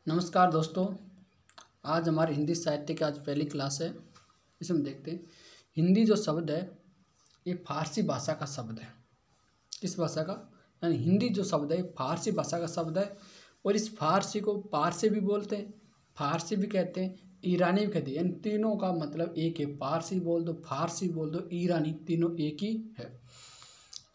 नमस्कार दोस्तों। आज हमारे हिंदी साहित्य की आज पहली क्लास है। इसमें देखते हैं हिंदी जो शब्द है ये फारसी भाषा का शब्द है। किस भाषा का? यानी हिंदी जो शब्द है फारसी भाषा का शब्द है। और इस फारसी को पारसी भी बोलते हैं, फारसी भी कहते हैं, ईरानी भी कहते हैं। यानी तीनों का मतलब एक है। पारसी बोल दो, फारसी बोल दो, ईरानी, तीनों एक ही है।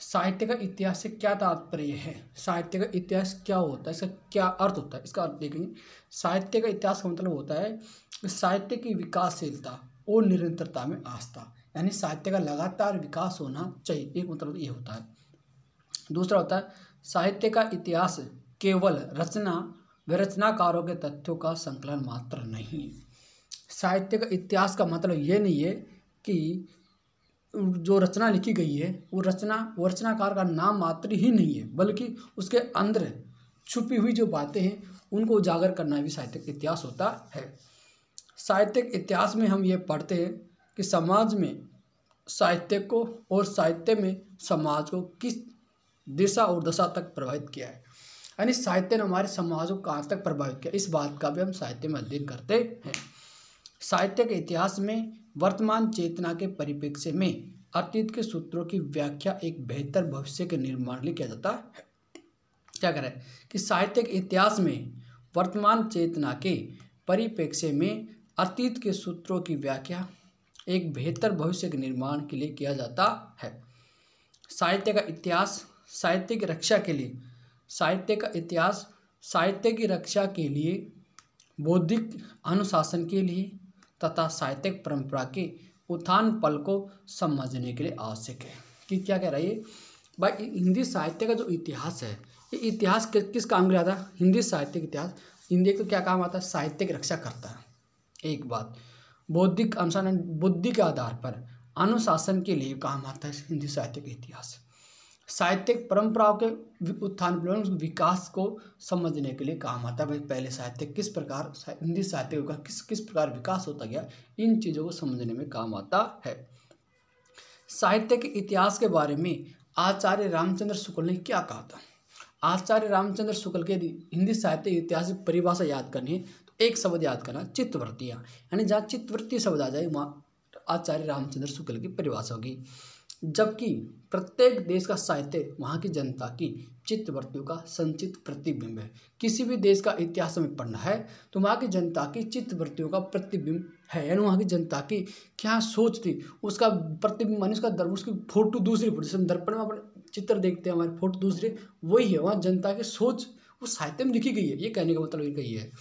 साहित्य का इतिहास से क्या तात्पर्य है? साहित्य का इतिहास क्या होता है, इसका क्या अर्थ होता है? इसका अर्थ देखेंगे। साहित्य का इतिहास का मतलब होता है कि साहित्य की विकासशीलता और निरंतरता में आस्था, यानी साहित्य का लगातार विकास होना चाहिए, एक मतलब ये होता है। दूसरा होता है साहित्य का इतिहास केवल रचना व रचनाकारों के तथ्यों का संकलन मात्र नहीं। साहित्य का इतिहास का मतलब ये नहीं है कि जो रचना लिखी गई है वो रचनाकार का नाम मात्र ही नहीं है, बल्कि उसके अंदर छुपी हुई जो बातें हैं उनको उजागर करना भी साहित्यिक इतिहास होता है। साहित्यिक इतिहास में हम ये पढ़ते हैं कि समाज में साहित्य को और साहित्य में समाज को किस दिशा और दशा तक प्रभावित किया है, यानी साहित्य ने हमारे समाज को कहाँ तक प्रभावित किया, इस बात का भी हम साहित्य में अध्ययन करते हैं। साहित्य के इतिहास में वर्तमान चेतना के परिप्रेक्ष्य में अतीत के सूत्रों की व्याख्या एक बेहतर भविष्य के निर्माण के लिए किया जाता है। क्या करें कि साहित्य के इतिहास में वर्तमान चेतना के परिप्रेक्ष्य में अतीत के सूत्रों की व्याख्या एक बेहतर भविष्य के निर्माण के लिए किया जाता है। साहित्य का इतिहास साहित्य की रक्षा के लिए, साहित्य का इतिहास साहित्य की रक्षा के लिए, बौद्धिक अनुशासन के लिए तथा साहित्यिक परंपरा के उत्थान पल को समझने के लिए आवश्यक है। कि क्या कह रहा है ये भाई, हिंदी साहित्य का जो इतिहास है ये इतिहास किस काम के लिए आता है? हिंदी साहित्य का इतिहास हिंदी को क्या काम आता है? साहित्य की रक्षा करता है। एक बात, बौद्धिक अनुशासन बुद्धि के आधार पर अनुशासन के लिए काम आता है हिंदी साहित्य का इतिहास। साहित्यिक परंपराओं के उत्थान विकास को समझने के लिए काम आता है। भाई पहले साहित्य किस प्रकार, हिंदी साहित्य का किस प्रकार विकास होता गया, इन चीज़ों को समझने में काम आता है। साहित्य के इतिहास के बारे में आचार्य रामचंद्र शुक्ल ने क्या कहा था? आचार्य रामचंद्र शुक्ल के हिंदी साहित्य इतिहास की परिभाषा याद करनी है तो एक शब्द याद करना, चित्तवृत्तियाँ। यानी जहाँ चित्तवृत्ति शब्द आ जाए वहाँ आचार्य रामचंद्र शुक्ल की परिभाषा होगी। जबकि प्रत्येक देश का साहित्य वहाँ की जनता की चित्तवृत्तियों का संचित प्रतिबिंब है। किसी भी देश का इतिहास हमें पढ़ना है तो वहाँ की जनता की चित्तवृत्तियों का प्रतिबिंब है, यानी वहाँ की जनता की क्या सोच थी उसका प्रतिबिंब, मानी उसका उसकी फोटो दूसरी फोटो, जैसे हम दर्पण में अपने चित्र देखते हैं हमारी फोटो दूसरी, वही है वहाँ जनता की सोच वो साहित्य में लिखी गई है। ये कहने का मतलब यही है।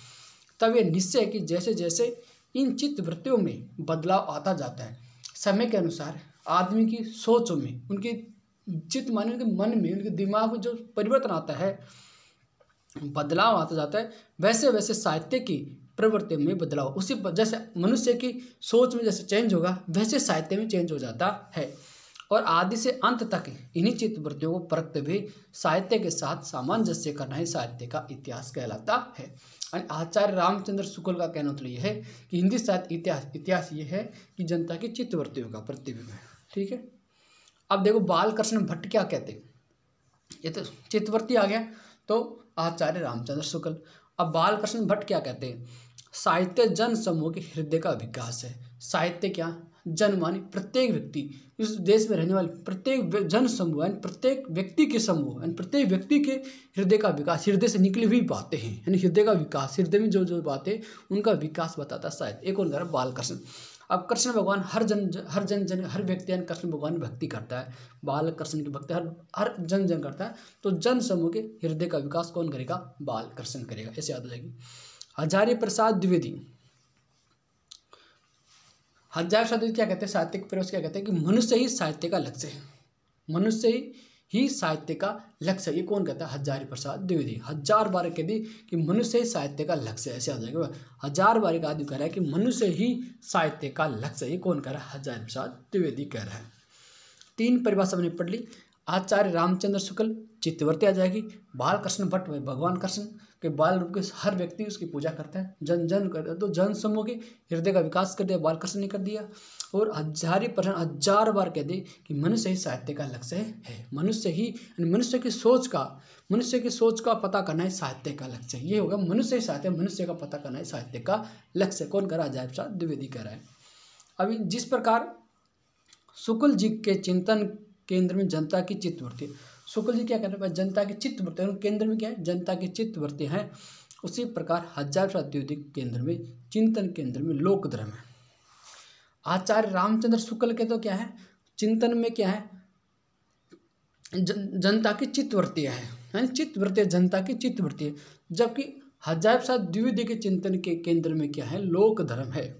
तब ये निश्चय है कि जैसे जैसे इन चित्तवृत्तियों में बदलाव आता जाता है समय के अनुसार आदमी की सोचों में, उनके चित्त माने उनके मन में, उनके दिमाग में जो परिवर्तन आता है, बदलाव आता जाता है, वैसे वैसे साहित्य की प्रवृत्ति में बदलाव, उसी जैसे मनुष्य की सोच में जैसे चेंज होगा वैसे साहित्य में चेंज हो जाता है। और आदि से अंत तक इन्हीं चित्तवृत्तियों को परखते हुए साहित्य के साथ सामंजस्य करना ही साहित्य का इतिहास कहलाता है। आचार्य रामचंद्र शुक्ल का कहना तो ये है कि हिंदी साहित्य इतिहास ये है कि जनता की चित्तवृत्तियों का प्रतिबिंब है। ठीक है। अब देखो बालकृष्ण भट्ट क्या कहते हैं, ये तो चित्तवृत्ति आ गया तो आचार्य रामचंद्र शुक्ल। अब बालकृष्ण भट्ट क्या कहते हैं? साहित्य जन समूह के हृदय का विकास है। साहित्य क्या? जन माने प्रत्येक व्यक्ति, इस देश में रहने वाले प्रत्येक जन समूह यानी प्रत्येक व्यक्ति के समूह, यानी प्रत्येक व्यक्ति के हृदय का विकास, हृदय से निकली हुई बातें हैं, यानी हृदय का विकास, हृदय में जो जो बातें उनका विकास बताता है साहित्य। एक और बालकृष्ण। अब कृष्ण भगवान हर व्यक्ति यानी कृष्ण भगवान भक्ति करता है, बालकृष्ण की भक्ति हर जन करता है। तो जन समूह के हृदय का विकास कौन करेगा? बालकृष्ण करेगा। ऐसे याद हो जाएगी। हजारी प्रसाद द्विवेदी, हजारी प्रसाद द्विवेदी क्या कहते हैं? साहित्यिक परिभाषा क्या कहते हैं कि मनुष्य ही साहित्य का लक्ष्य है। मनुष्य ही साहित्य का लक्ष्य है। ये कौन कहता है? हजारी प्रसाद द्विवेदी। 1000 बार कह दी कि मनुष्य ही साहित्य का लक्ष्य है, ऐसे आ जाएगा। 1000 बार का आदमी कह रहा है कि मनुष्य ही साहित्य का लक्ष्य है। ये कौन कह रहा है? हजारी प्रसाद द्विवेदी कह रहा है। 3 परिभाषा हमने पढ़ ली, आचार्य रामचंद्र शुक्ल, चित्तवृत्ति आ जाएगी। बाल कृष्ण भट्ट व भगवान कृष्ण के बाल रूप के हर व्यक्ति उसकी पूजा करता है, जन जन कर, तो जन समूह के हृदय का विकास कर दिया बाल कृष्ण ने कर दिया। और 1000 बार कह दे कि मनुष्य ही साहित्य का लक्ष्य है। मनुष्य ही, मनुष्य की सोच का पता करना ही साहित्य का लक्ष्य है। ये होगा मनुष्य ही साहित्य, मनुष्य का पता करना ही साहित्य का लक्ष्य। कौन कह रहा है? अजायब शाह द्विवेदी कह रहा है। अभी जिस प्रकार शुक्ल जी के चिंतन केंद्र में जनता की चित्तवृत्ति, शुक्ल जी क्या कर रहे हैं? जनता की चित्तवृत्ति, केंद्र में क्या है? जनता की चित्तवृत्ति है। उसी प्रकार अजायब शाह द्विवेदी केंद्र में, चिंतन केंद्र में लोक धर्म है। आचार्य रामचंद्र शुक्ल के तो क्या है? चिंतन में क्या है? जनता की चित्तवृत्ति है, यानी चित्तवृत्ति, जनता की चित्तवृत्ति है। जबकि अजायब शाह द्विवेदी के चिंतन के केंद्र में क्या है? लोक धर्म है।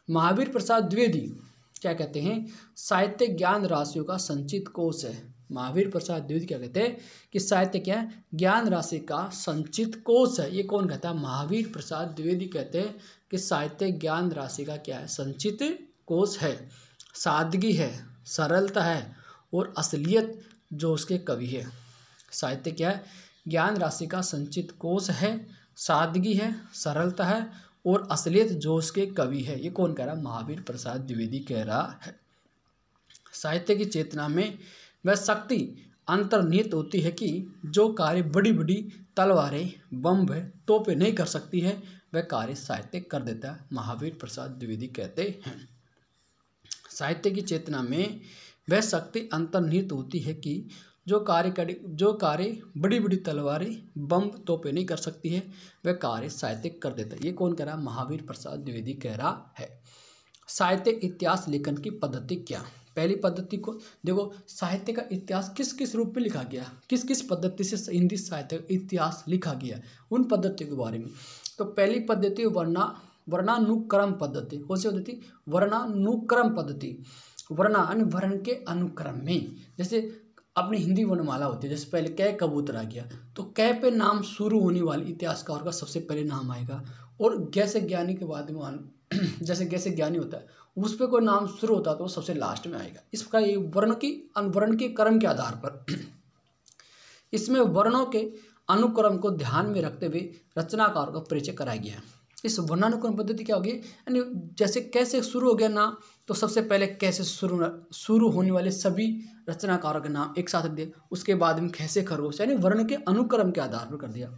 महावीर प्रसाद द्विवेदी क्या कहते हैं? साहित्य ज्ञान राशियों का संचित कोश है। महावीर प्रसाद द्विवेदी क्या कहते हैं कि साहित्य क्या है? ज्ञान राशि का संचित कोश है। ये कौन कहता है? महावीर प्रसाद द्विवेदी कहते हैं कि साहित्य ज्ञान राशि का क्या है? संचित कोश है। सादगी है, सरलता है और असलियत जो उसके कवि है। साहित्य क्या है? ज्ञान राशि का संचित कोश है, सादगी है, सरलता है और असलियत जो उसके कवि है। ये कौन कह रहा है? महावीर प्रसाद द्विवेदी कह रहा है। साहित्य की चेतना में वह शक्ति अंतर्निहित होती है कि जो कार्य बड़ी बड़ी तलवारें, बम, तोपें नहीं कर सकती है, वह कार्य साहित्य कर देता है। महावीर प्रसाद द्विवेदी कहते हैं साहित्य की चेतना में वह शक्ति अंतर्निहित होती है कि जो कार्य बड़ी बड़ी तलवारें, बम, तोपें नहीं कर सकती है, वह कार्य साहित्य कर देता है। ये कौन कह रहा है? महावीर प्रसाद द्विवेदी कह रहा है। साहित्य इतिहास लेखन की पद्धति क्या? पहली पद्धति को देखो, साहित्य का इतिहास किस किस रूप में लिखा गया, किस किस पद्धति से हिंदी साहित्य का इतिहास लिखा गया, उन पद्धतियों के बारे में। तो पहली पद्धति वर्णानुक्रम पद्धति। कौन सी पद्धति? वर्णानुक्रम पद्धति। वर्ण के अनुक्रम में, जैसे अपनी हिंदी वर्णमाला होती है, जैसे पहले कै कबूतर आ गया तो कै पे नाम शुरू होने वाले इतिहासकार का सबसे पहले नाम आएगा। और गैसे ज्ञानी के बाद में जैसे गैसे ज्ञानी होता है उस पर कोई नाम शुरू होता है तो वो सबसे लास्ट में आएगा। इस प्रकार ये वर्ण के क्रम के आधार पर इसमें वर्णों के अनुक्रम को ध्यान में रखते हुए रचनाकार का परिचय कराया गया है। इस वर्णानुक्रम पद्धति क्या होगी? यानी जैसे कैसे शुरू हो गया नाम, तो सबसे पहले कैसे शुरू होने वाले सभी रचनाकारों के नाम एक साथ रख दिए, उसके बाद में कैसे खरगोश, यानी वर्ण के अनुक्रम के आधार पर कर दिया।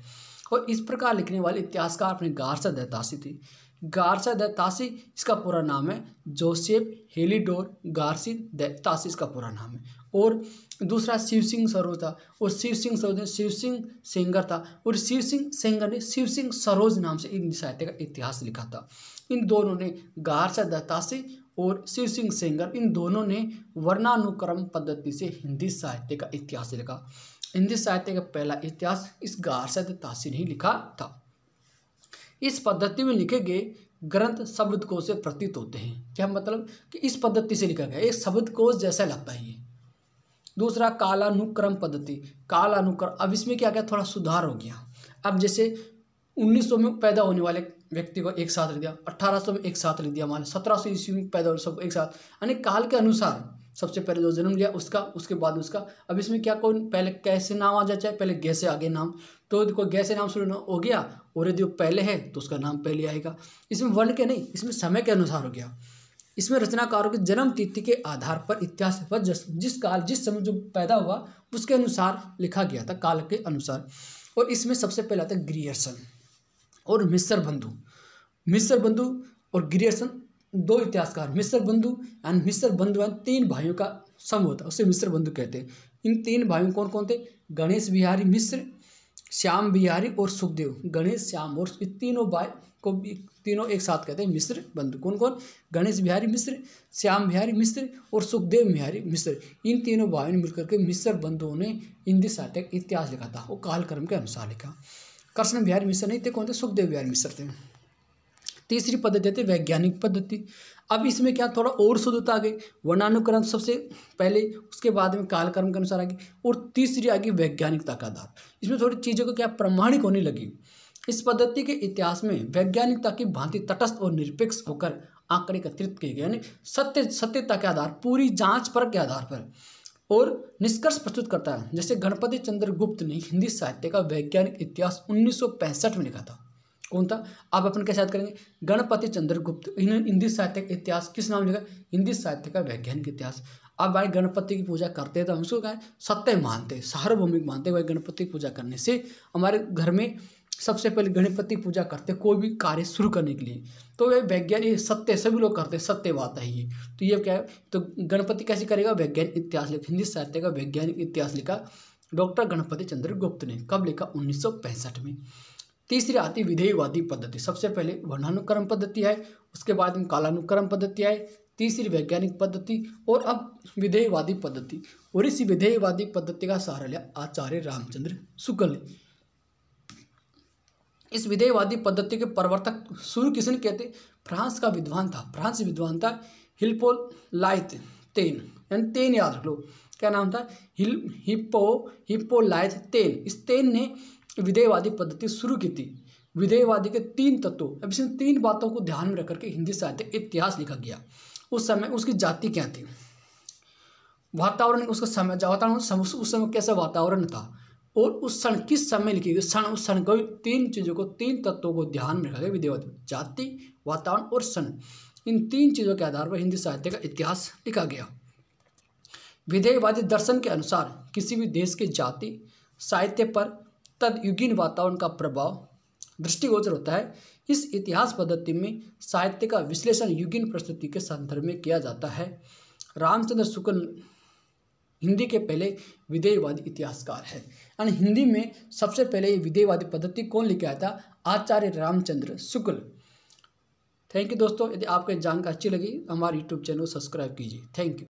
और इस प्रकार लिखने वाले इतिहासकार अपने गार्सा दैतासी थे। गार्सा दैतासी इसका पूरा नाम है जोसेफ हेलिडोर गार्सी दैतासी, इसका पूरा नाम है। और दूसरा शिव सिंह सरोज था, और शिव सिंह सरोज ने शिव सिंह सेंगर था, और शिव सिंह सेंगर ने शिव सिंह सरोज नाम से हिंदी साहित्य का इतिहास लिखा था। इन दोनों ने, गार्सा दैतासी और शिव सिंह सेंगर, इन दोनों ने वर्णानुक्रम पद्धति से हिंदी साहित्य का इतिहास लिखा। हिंदी साहित्य का पहला इतिहास इस गार्सा दैतासी ने ही लिखा था। इस पद्धति में लिखे गए ग्रंथ शब्दकोश से प्रतीत होते हैं। क्या मतलब? कि इस पद्धति से लिखा गया एक शब्दकोश जैसा लगता है ये। दूसरा कालानुक्रम पद्धति। कालानुक्रम, अब इसमें क्या क्या थोड़ा सुधार हो गया। अब जैसे 1900 में पैदा होने वाले व्यक्ति को एक साथ लिख दिया, 1800 में एक साथ लिख दिया, मान 1700 ईस्वी में पैदा हो सब एक साथ, यानी काल के अनुसार सबसे पहले जो जन्म लिया उसका, उसके बाद उसका। अब इसमें क्या, कौन पहले कैसे नाम आ जाए, पहले गै से आगे नाम, तो कोई गै से नाम शुरू हो गया और यदि पहले है तो उसका नाम पहले आएगा। इसमें वर्ण के नहीं, इसमें समय के अनुसार हो गया। इसमें रचनाकारों की जन्म तिथि के आधार पर इतिहास पर जिस समय जो पैदा हुआ उसके अनुसार लिखा गया था, काल के अनुसार। और इसमें सबसे पहले आता है ग्रियर्सन और मिस्र बंधु और ग्रियर्सन, दो इतिहासकार। मिस्र बंधु तीन भाइयों का समूह था, उसे मिस्र बंधु कहते हैं। इन तीन भाइयों कौन कौन थे? गणेश बिहारी मिश्र, श्याम बिहारी और सुखदेव। गणेश, श्याम और तीनों भाई को तीनों एक साथ कहते हैं मिश्र बंधु। कौन कौन? गणेश बिहारी मिश्र, श्याम बिहारी मिश्र और सुखदेव बिहारी मिश्र। इन तीनों भाइयों ने मिलकर के मिश्र बंधुओं ने हिंदी साहित्य का इतिहास लिखा था। वो कालक्रम के अनुसार लिखा। कृष्ण बिहारी मिश्र नहीं थे, कौन थे? सुखदेव बिहारी मिश्र थे। तीसरी पद्धति थी वैज्ञानिक पद्धति। अब इसमें क्या थोड़ा और शुद्धता आ गई। वर्णानुक्रम सबसे पहले, उसके बाद में कालक्रम के अनुसार आ गई, और तीसरी आ गई वैज्ञानिकता का आधार। इसमें थोड़ी चीज़ों को क्या प्रमाणिक होने लगी। इस पद्धति के इतिहास में वैज्ञानिकता की भांति तटस्थ और निरपेक्ष होकर आंकड़े एकत्रित किए गए, यानी सत्यता के आधार, पूरी जांच परख के आधार पर और निष्कर्ष प्रस्तुत करता है। जैसे गणपति चंद्र गुप्त ने हिंदी साहित्य का वैज्ञानिक इतिहास 1965 में लिखा था। कौन था? आप अपन कैसे याद करेंगे? गणपति चंद्र गुप्त। इन्होंने हिंदी साहित्य का इतिहास किस नाम लिखा? हिंदी साहित्य का वैज्ञानिक इतिहास। अब भाई गणपति की पूजा करते हैं तो हम उसको क्या सत्य मानते, सार्वभौमिक मानते। भाई गणपति की पूजा करने से हमारे घर में सबसे पहले गणपति पूजा करते कोई भी कार्य शुरू करने के लिए, तो ये वैज्ञानिक सत्य सभी लोग करते हैं, सत्य बात है ये। तो ये क्या है? तो गणपति कैसे करेगा? वैज्ञानिक इतिहास लिखा, हिंदी साहित्य का वैज्ञानिक इतिहास लिखा डॉक्टर गणपति चंद्र गुप्त ने। कब लिखा? 1965 में। तीसरी आती विधेयवादी पद्धति। सबसे पहले वर्णानुक्रम पद्धति है, उसके बाद में कालानुक्रम पद्धति है, तीसरी वैज्ञानिक पद्धति और अब विधेयवादी पद्धति। और इस विधेयवादी पद्धति का सहारा लिया आचार्य रामचंद्र शुक्ल ने। इस विधेयवादी पद्धति के प्रवर्तक शुरू किसने किए थे? फ्रांस का विद्वान था, फ्रांस विद्वान था हिप्पोलाइट तेन, यानी तेन याद रख लो, क्या नाम था? हिप्पोलाइट तेन। इस तेन ने विधेयवादी पद्धति शुरू की थी। विधेयवादी के 3 तत्वों, अब इसमें 3 बातों को ध्यान में रख करके हिंदी साहित्य इतिहास लिखा गया। उस समय उसकी जाति क्या थी, वातावरण, उसका समय, वातावरण उस समय कैसा वातावरण था, और उस क्षण किस समय लिखी गई क्षण, उस क्षण को 3 चीज़ों को, 3 तत्वों को ध्यान में रखा गया विधेयवादी। जाति, वातावरण और क्षण, इन 3 चीज़ों के आधार पर हिंदी साहित्य का इतिहास लिखा गया। विधेयवादी दर्शन के अनुसार किसी भी देश के जाति साहित्य पर तदयुगीन वातावरण का प्रभाव दृष्टिगोचर होता है। इस इतिहास पद्धति में साहित्य का विश्लेषण युगीन प्रस्तुति के संदर्भ में किया जाता है। रामचंद्र शुक्ल हिंदी के पहले विधेयवादी इतिहासकार है। यानी हिंदी में सबसे पहले ये विधेयवादी पद्धति कौन लेके आया था? आचार्य रामचंद्र शुक्ल। थैंक यू दोस्तों। यदि आपको जानकारी अच्छी लगी हमारे यूट्यूब चैनल को सब्सक्राइब कीजिए। Thank you.